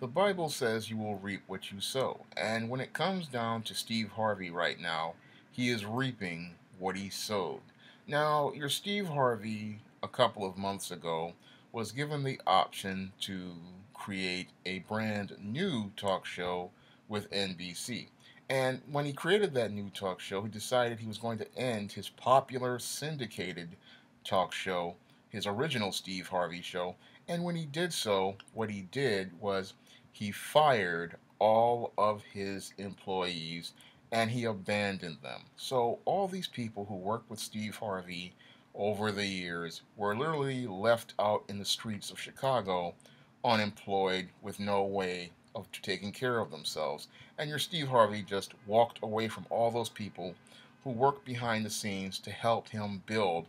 The Bible says you will reap what you sow. And when it comes down to Steve Harvey right now, he is reaping what he sowed. Now, your Steve Harvey, a couple of months ago, was given the option to create a brand new talk show with NBC. And when he created that new talk show, he decided he was going to end his popular syndicated talk show, his original Steve Harvey show. And when he did so, what he did was he fired all of his employees and he abandoned them. So all these people who worked with Steve Harvey over the years were literally left out in the streets of Chicago unemployed with no way of taking care of themselves. And your Steve Harvey just walked away from all those people who worked behind the scenes to help him build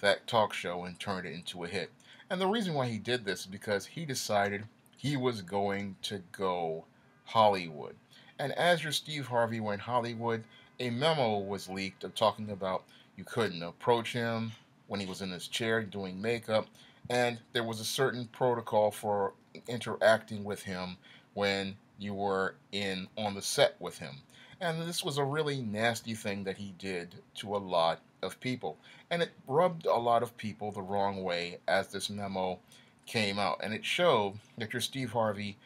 that talk show and turn it into a hit. And the reason why he did this is because he decided he was going to go Hollywood. And as your Steve Harvey went Hollywood, a memo was leaked of talking about you couldn't approach him when he was in his chair doing makeup, and there was a certain protocol for interacting with him when you were in on the set with him. And this was a really nasty thing that he did to a lot of people. And it rubbed a lot of people the wrong way as this memo came out. And it showed that your Steve Harvey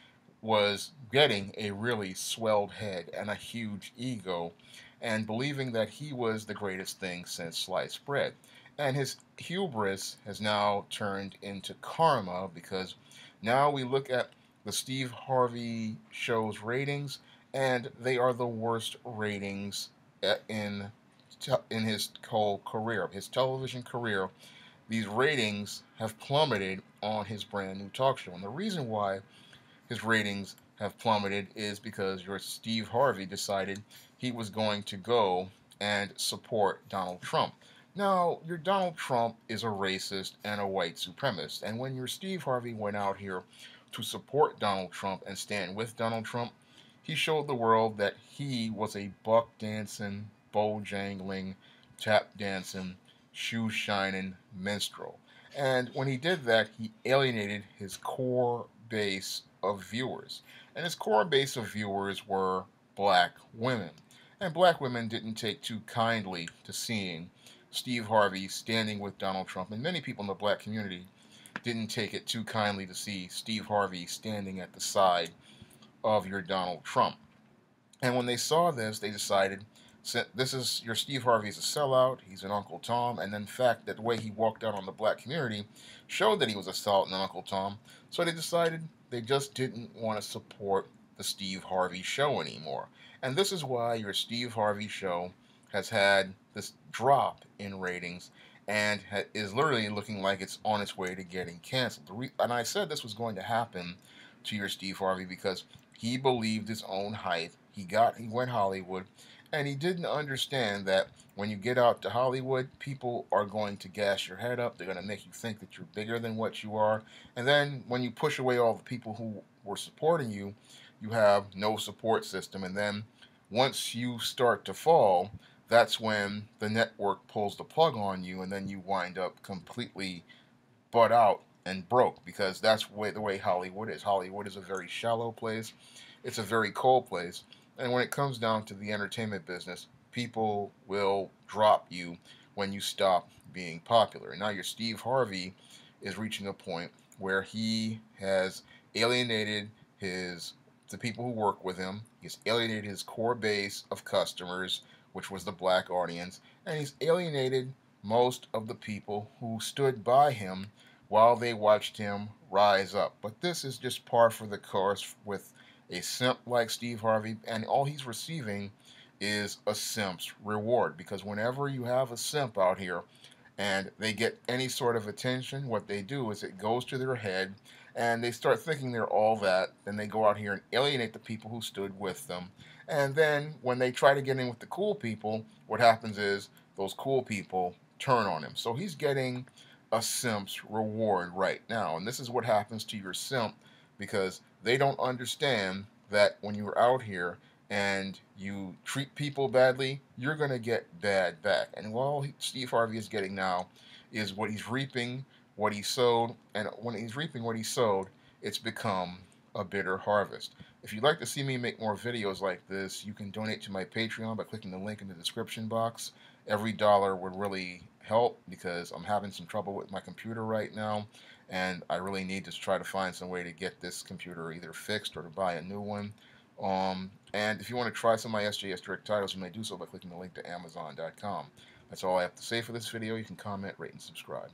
was getting a really swelled head and a huge ego and believing that he was the greatest thing since sliced bread. And his hubris has now turned into karma because now we look at the Steve Harvey show's ratings, and they are the worst ratings in his whole career, his television career. These ratings have plummeted on his brand new talk show, and the reason why his ratings have plummeted is because your Steve Harvey decided he was going to go and support Donald Trump. Now, your Donald Trump is a racist and a white supremacist, and when your Steve Harvey went out here to support Donald Trump and stand with Donald Trump, he showed the world that he was a buck dancing, bow jangling, tap dancing, shoe shining minstrel. And when he did that, he alienated his core base of viewers. And his core base of viewers were black women. And black women didn't take too kindly to seeing Steve Harvey standing with Donald Trump. And many people in the black community didn't take it too kindly to see Steve Harvey standing at the side of your Donald Trump. And when they saw this, they decided this is your Steve Harvey's a sellout. He's an Uncle Tom, and in fact, that the way he walked out on the black community showed that he was a sellout and an Uncle Tom. So they decided they just didn't want to support the Steve Harvey show anymore. And this is why your Steve Harvey show has had this drop in ratings and is literally looking like it's on its way to getting canceled. And I said this was going to happen to your Steve Harvey because he believed his own hype. He went Hollywood, and he didn't understand that when you get out to Hollywood, people are going to gas your head up. They're going to make you think that you're bigger than what you are. And then when you push away all the people who were supporting you, you have no support system. And then once you start to fall, that's when the network pulls the plug on you, and then you wind up completely butt out and broke because that's the way Hollywood is. Hollywood is a very shallow place. It's a very cold place. And when it comes down to the entertainment business, people will drop you when you stop being popular. And now your Steve Harvey is reaching a point where he has alienated the people who work with him. He's alienated his core base of customers, which was the black audience, and he's alienated most of the people who stood by him while they watched him rise up. But this is just par for the course with a simp like Steve Harvey, and all he's receiving is a simp's reward. Because whenever you have a simp out here and they get any sort of attention, what they do is it goes to their head and they start thinking they're all that. Then they go out here and alienate the people who stood with them. And then when they try to get in with the cool people, what happens is those cool people turn on him. So he's getting a simp's reward right now. And this is what happens to your simp because they don't understand that when you're out here and you treat people badly, you're going to get bad back. And all Steve Harvey is getting now is what he's reaping, what he sowed. And when he's reaping what he sowed, it's become a bitter harvest. If you'd like to see me make more videos like this, you can donate to my Patreon by clicking the link in the description box. Every dollar would really help because I'm having some trouble with my computer right now, and I really need to try to find some way to get this computer either fixed or to buy a new one. And if you want to try some of my SJS direct titles, you may do so by clicking the link to Amazon.com. That's all I have to say for this video. You can comment, rate, and subscribe.